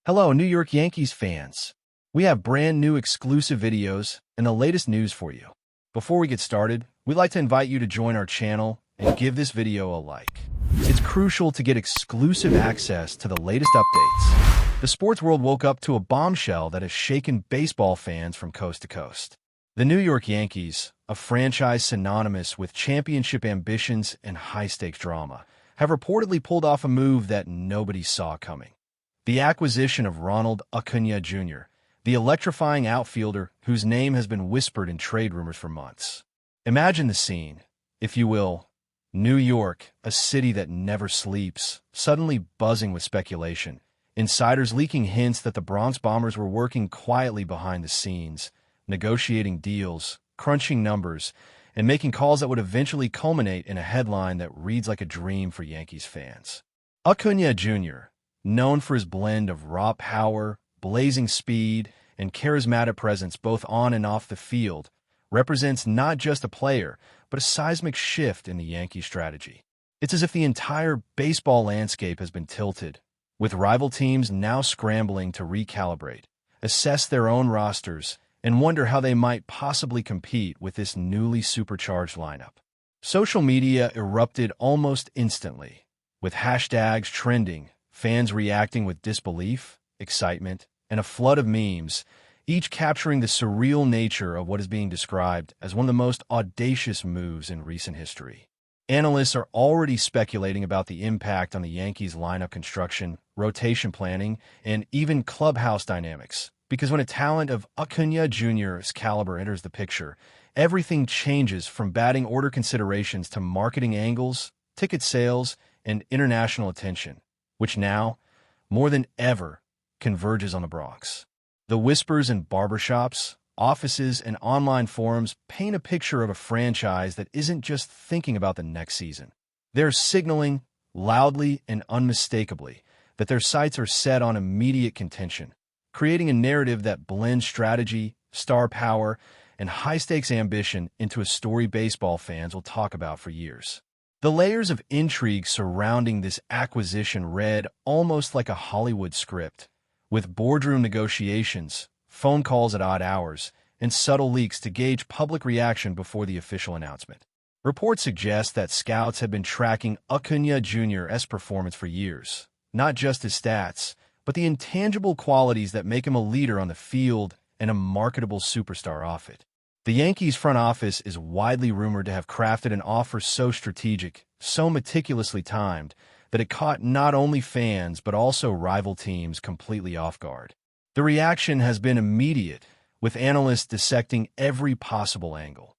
Hello, New York Yankees fans. We have brand new exclusive videos and the latest news for you. Before we get started, we'd like to invite you to join our channel and give this video a like. It's crucial to get exclusive access to the latest updates. The sports world woke up to a bombshell that has shaken baseball fans from coast to coast. The New York Yankees, a franchise synonymous with championship ambitions and high-stakes drama, have reportedly pulled off a move that nobody saw coming. The acquisition of Ronald Acuna Jr., the electrifying outfielder whose name has been whispered in trade rumors for months. Imagine the scene, if you will. New York, a city that never sleeps, suddenly buzzing with speculation. Insiders leaking hints that the Bronx Bombers were working quietly behind the scenes, negotiating deals, crunching numbers, and making calls that would eventually culminate in a headline that reads like a dream for Yankees fans. Acuna Jr., known for his blend of raw power, blazing speed, and charismatic presence both on and off the field, represents not just a player, but a seismic shift in the Yankee strategy. It's as if the entire baseball landscape has been tilted, with rival teams now scrambling to recalibrate, assess their own rosters, and wonder how they might possibly compete with this newly supercharged lineup. Social media erupted almost instantly, with hashtags trending, fans reacting with disbelief, excitement, and a flood of memes, each capturing the surreal nature of what is being described as one of the most audacious moves in recent history. Analysts are already speculating about the impact on the Yankees' lineup construction, rotation planning, and even clubhouse dynamics, because when a talent of Acuna Jr.'s caliber enters the picture, everything changes from batting order considerations to marketing angles, ticket sales, and international attention, which now, more than ever, converges on the Bronx. The whispers in barbershops, offices, and online forums paint a picture of a franchise that isn't just thinking about the next season. They're signaling, loudly and unmistakably, that their sights are set on immediate contention, creating a narrative that blends strategy, star power, and high-stakes ambition into a story baseball fans will talk about for years. The layers of intrigue surrounding this acquisition read almost like a Hollywood script, with boardroom negotiations, phone calls at odd hours, and subtle leaks to gauge public reaction before the official announcement. Reports suggest that scouts have been tracking Acuna Jr.'s performance for years, not just his stats, but the intangible qualities that make him a leader on the field and a marketable superstar off it. The Yankees front office is widely rumored to have crafted an offer so strategic, so meticulously timed, that it caught not only fans but also rival teams completely off guard. The reaction has been immediate, with analysts dissecting every possible angle.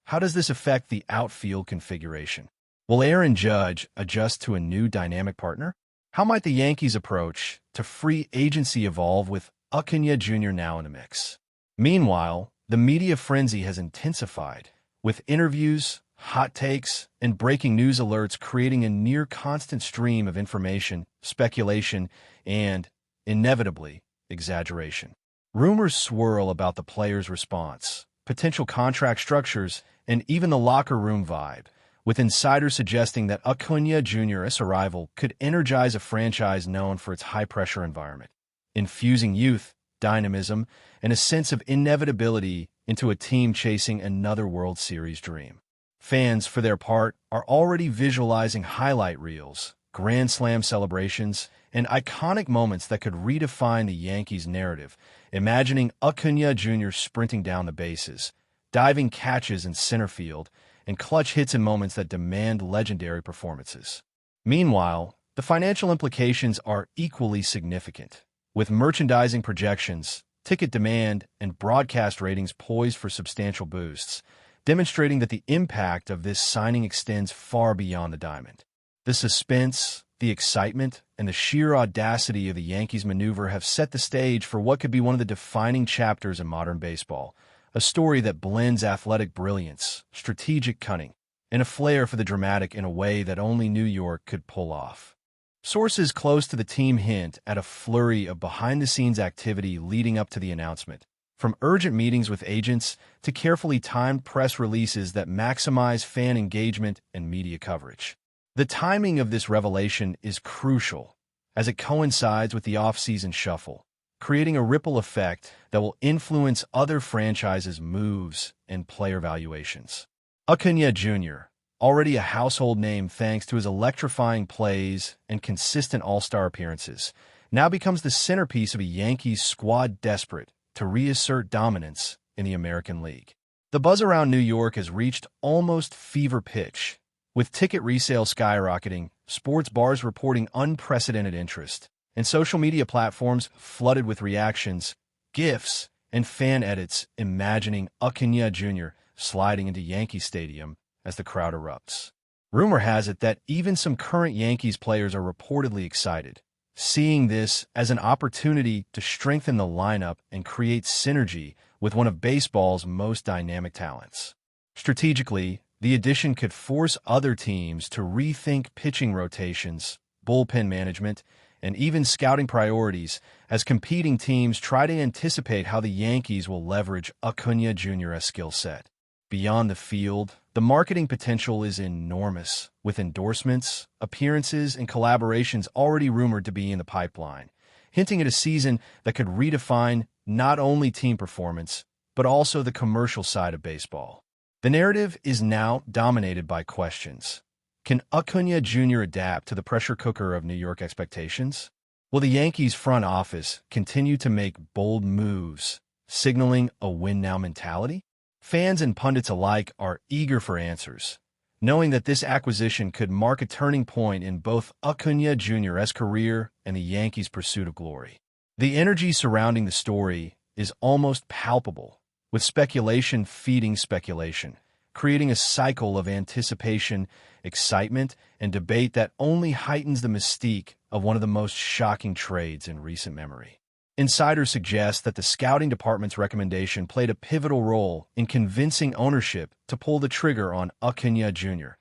How does this affect the outfield configuration? Will Aaron Judge adjust to a new dynamic partner? How might the Yankees' approach to free agency evolve with Acuna Jr. now in the mix? Meanwhile, the media frenzy has intensified, with interviews, hot takes, and breaking news alerts creating a near-constant stream of information, speculation, and, inevitably, exaggeration. Rumors swirl about the player's response, potential contract structures, and even the locker room vibe, with insiders suggesting that Acuna Jr.'s arrival could energize a franchise known for its high-pressure environment, infusing youth, dynamism, and a sense of inevitability into a team chasing another World Series dream. Fans, for their part, are already visualizing highlight reels, Grand Slam celebrations, and iconic moments that could redefine the Yankees' narrative, imagining Acuna Jr. sprinting down the bases, diving catches in center field, and clutch hits in moments that demand legendary performances. Meanwhile, the financial implications are equally significant, with merchandising projections, ticket demand, and broadcast ratings poised for substantial boosts, demonstrating that the impact of this signing extends far beyond the diamond. The suspense, the excitement, and the sheer audacity of the Yankees' maneuver have set the stage for what could be one of the defining chapters in modern baseball, a story that blends athletic brilliance, strategic cunning, and a flair for the dramatic in a way that only New York could pull off. Sources close to the team hint at a flurry of behind-the-scenes activity leading up to the announcement, from urgent meetings with agents to carefully timed press releases that maximize fan engagement and media coverage. The timing of this revelation is crucial, as it coincides with the off-season shuffle, creating a ripple effect that will influence other franchises' moves and player valuations. Acuna Jr., already a household name thanks to his electrifying plays and consistent all-star appearances, now becomes the centerpiece of a Yankees squad desperate to reassert dominance in the American League. The buzz around New York has reached almost fever pitch, with ticket resale skyrocketing, sports bars reporting unprecedented interest, and social media platforms flooded with reactions, GIFs, and fan edits imagining Acuna Jr. sliding into Yankee Stadium as the crowd erupts. Rumor has it that even some current Yankees players are reportedly excited, seeing this as an opportunity to strengthen the lineup and create synergy with one of baseball's most dynamic talents. Strategically, the addition could force other teams to rethink pitching rotations, bullpen management, and even scouting priorities as competing teams try to anticipate how the Yankees will leverage Acuna Jr.'s skill set. Beyond the field, the marketing potential is enormous, with endorsements, appearances, and collaborations already rumored to be in the pipeline, hinting at a season that could redefine not only team performance, but also the commercial side of baseball. The narrative is now dominated by questions. Can Acuna Jr. adapt to the pressure cooker of New York expectations? Will the Yankees front office continue to make bold moves, signaling a win-now mentality? Fans and pundits alike are eager for answers, knowing that this acquisition could mark a turning point in both Acuna Jr.'s career and the Yankees' pursuit of glory. The energy surrounding the story is almost palpable, with speculation feeding speculation, creating a cycle of anticipation, excitement, and debate that only heightens the mystique of one of the most shocking trades in recent memory. Insiders suggest that the scouting department's recommendation played a pivotal role in convincing ownership to pull the trigger on Acuna Jr.,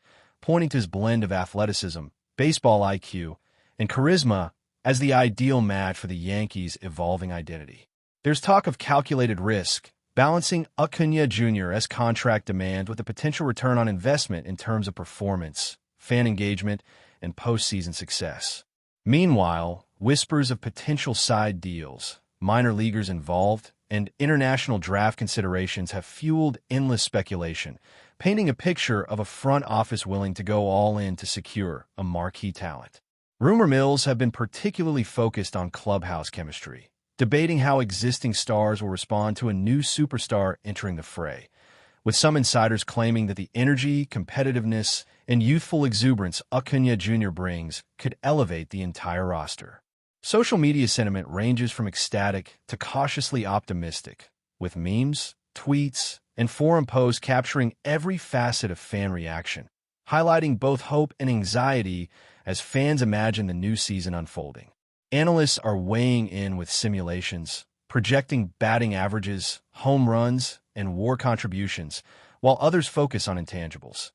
pointing to his blend of athleticism, baseball IQ, and charisma as the ideal match for the Yankees' evolving identity. There's talk of calculated risk, balancing Acuna Jr.'s contract demand with a potential return on investment in terms of performance, fan engagement, and postseason success. Meanwhile, whispers of potential side deals, minor leaguers involved, and international draft considerations have fueled endless speculation, painting a picture of a front office willing to go all in to secure a marquee talent. Rumor mills have been particularly focused on clubhouse chemistry, debating how existing stars will respond to a new superstar entering the fray, with some insiders claiming that the energy, competitiveness, and youthful exuberance Acuna Jr. brings could elevate the entire roster. Social media sentiment ranges from ecstatic to cautiously optimistic, with memes, tweets, and forum posts capturing every facet of fan reaction, highlighting both hope and anxiety as fans imagine the new season unfolding. Analysts are weighing in with simulations, projecting batting averages, home runs, and WAR contributions, while others focus on intangibles.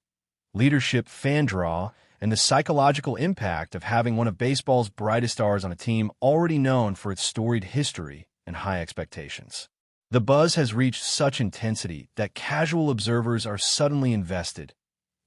Leadership, fan draw, and the psychological impact of having one of baseball's brightest stars on a team already known for its storied history and high expectations. The buzz has reached such intensity that casual observers are suddenly invested,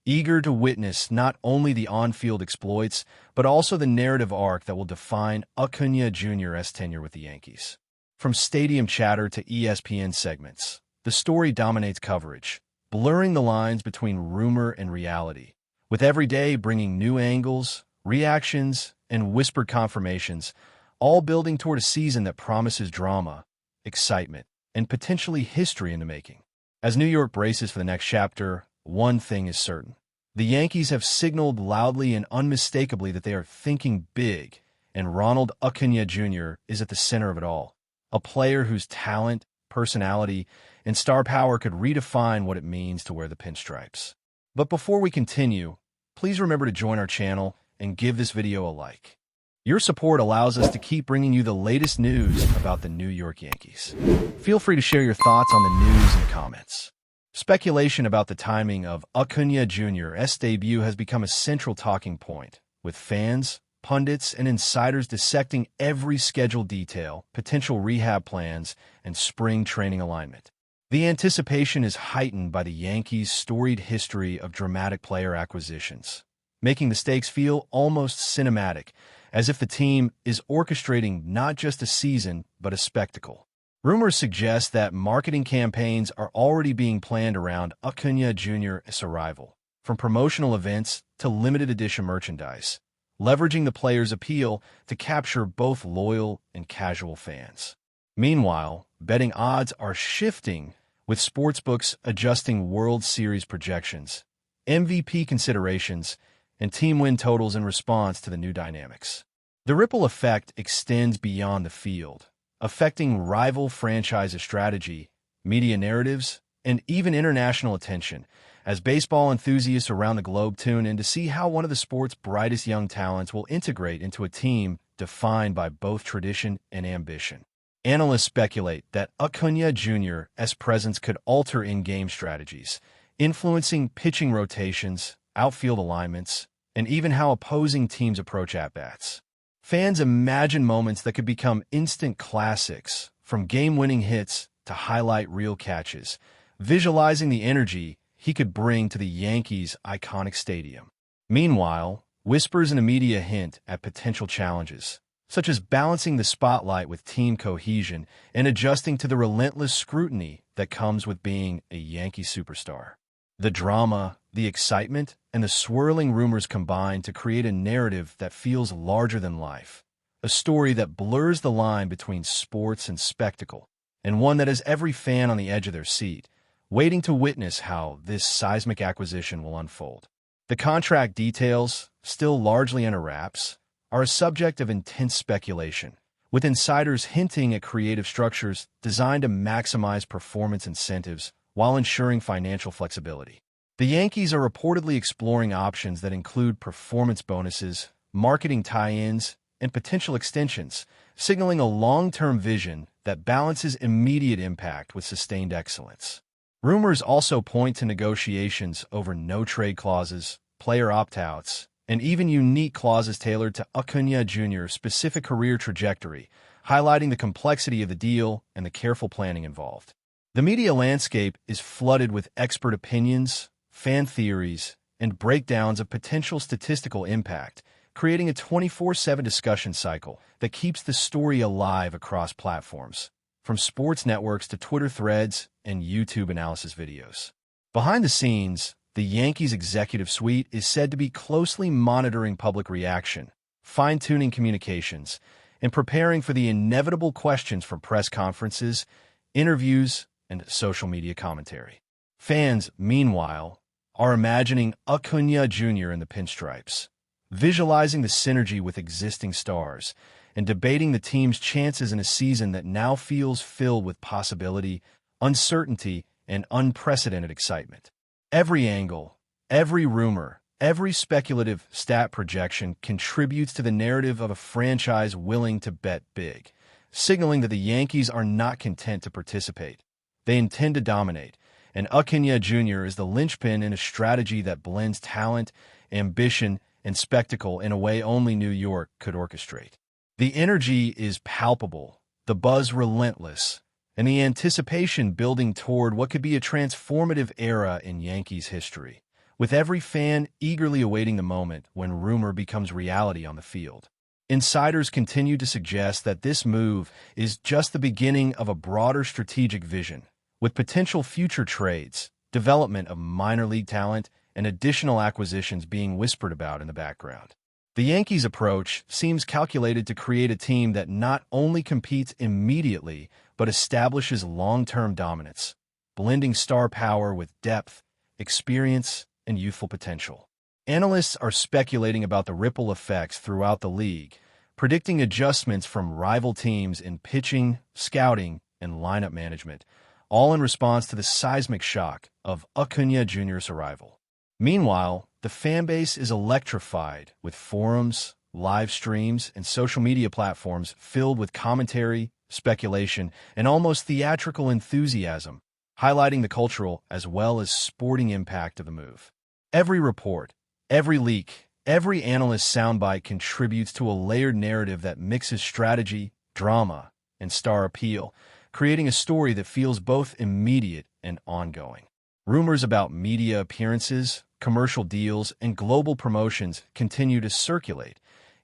eager to witness not only the on-field exploits, but also the narrative arc that will define Acuna Jr.'s tenure with the Yankees. From stadium chatter to ESPN segments, the story dominates coverage, blurring the lines between rumor and reality, with every day bringing new angles, reactions, and whispered confirmations, all building toward a season that promises drama, excitement, and potentially history in the making. As New York braces for the next chapter, one thing is certain. The Yankees have signaled loudly and unmistakably that they are thinking big, and Ronald Acuna Jr. is at the center of it all. A player whose talent, personality, and star power could redefine what it means to wear the pinstripes. But before we continue, please remember to join our channel and give this video a like. Your support allows us to keep bringing you the latest news about the New York Yankees. Feel free to share your thoughts on the news in the comments. Speculation about the timing of Acuna Jr.'s debut has become a central talking point, with fans, pundits, and insiders dissecting every schedule detail, potential rehab plans, and spring training alignment. The anticipation is heightened by the Yankees' storied history of dramatic player acquisitions, making the stakes feel almost cinematic as if the team is orchestrating not just a season, but a spectacle. Rumors suggest that marketing campaigns are already being planned around Acuna Jr.'s arrival, from promotional events to limited edition merchandise, leveraging the player's appeal to capture both loyal and casual fans. Meanwhile, betting odds are shifting, with sportsbooks adjusting World Series projections, MVP considerations, and team win totals in response to the new dynamics. The ripple effect extends beyond the field, affecting rival franchises' strategy, media narratives, and even international attention, as baseball enthusiasts around the globe tune in to see how one of the sport's brightest young talents will integrate into a team defined by both tradition and ambition. Analysts speculate that Acuna Jr.'s presence could alter in-game strategies, influencing pitching rotations, outfield alignments, and even how opposing teams approach at-bats. Fans imagine moments that could become instant classics, from game-winning hits to highlight reel catches, visualizing the energy he could bring to the Yankees' iconic stadium. Meanwhile, whispers in the media hint at potential challenges, such as balancing the spotlight with team cohesion and adjusting to the relentless scrutiny that comes with being a Yankee superstar. The drama, the excitement, and the swirling rumors combine to create a narrative that feels larger than life, a story that blurs the line between sports and spectacle, and one that has every fan on the edge of their seat, waiting to witness how this seismic acquisition will unfold. The contract details, still largely under wraps, are a subject of intense speculation, with insiders hinting at creative structures designed to maximize performance incentives while ensuring financial flexibility. The Yankees are reportedly exploring options that include performance bonuses, marketing tie-ins, and potential extensions, signaling a long-term vision that balances immediate impact with sustained excellence. Rumors also point to negotiations over no-trade clauses, player opt-outs, and even unique clauses tailored to Acuna Jr.'s specific career trajectory, highlighting the complexity of the deal and the careful planning involved. The media landscape is flooded with expert opinions, fan theories, and breakdowns of potential statistical impact, creating a 24/7 discussion cycle that keeps the story alive across platforms, from sports networks to Twitter threads and YouTube analysis videos. Behind the scenes, the Yankees executive suite is said to be closely monitoring public reaction, fine-tuning communications, and preparing for the inevitable questions from press conferences, interviews, and social media commentary. Fans, meanwhile, are imagining Acuna Jr. in the pinstripes, visualizing the synergy with existing stars, and debating the team's chances in a season that now feels filled with possibility, uncertainty, and unprecedented excitement. Every angle, every rumor, every speculative stat projection contributes to the narrative of a franchise willing to bet big, signaling that the Yankees are not content to participate. They intend to dominate, and Acuna Jr. is the linchpin in a strategy that blends talent, ambition, and spectacle in a way only New York could orchestrate. The energy is palpable, the buzz relentless, and the anticipation building toward what could be a transformative era in Yankees history, with every fan eagerly awaiting the moment when rumor becomes reality on the field. Insiders continue to suggest that this move is just the beginning of a broader strategic vision, with potential future trades, development of minor league talent, and additional acquisitions being whispered about in the background. The Yankees' approach seems calculated to create a team that not only competes immediately, but establishes long-term dominance, blending star power with depth, experience, and youthful potential. Analysts are speculating about the ripple effects throughout the league, predicting adjustments from rival teams in pitching, scouting, and lineup management, all in response to the seismic shock of Acuna Jr.'s arrival. Meanwhile, the fanbase is electrified with forums, live streams, and social media platforms filled with commentary, speculation, and almost theatrical enthusiasm, highlighting the cultural as well as sporting impact of the move. Every report, every leak, every analyst soundbite contributes to a layered narrative that mixes strategy, drama, and star appeal, creating a story that feels both immediate and ongoing. Rumors about media appearances, commercial deals, and global promotions continue to circulate,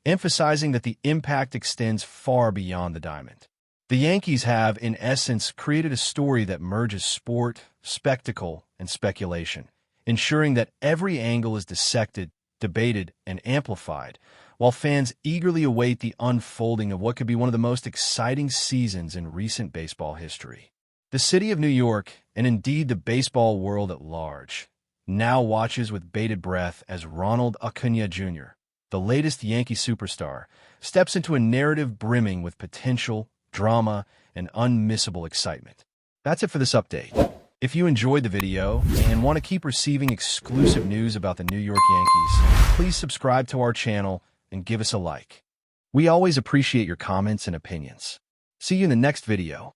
emphasizing that the impact extends far beyond the diamond. The Yankees have, in essence, created a story that merges sport, spectacle, and speculation, ensuring that every angle is dissected, debated, and amplified, while fans eagerly await the unfolding of what could be one of the most exciting seasons in recent baseball history. The city of New York, and indeed the baseball world at large, now watches with bated breath as Ronald Acuna Jr., the latest Yankee superstar, steps into a narrative brimming with potential, drama, and unmissable excitement. That's it for this update. If you enjoyed the video and want to keep receiving exclusive news about the New York Yankees, please subscribe to our channel and give us a like. We always appreciate your comments and opinions. See you in the next video.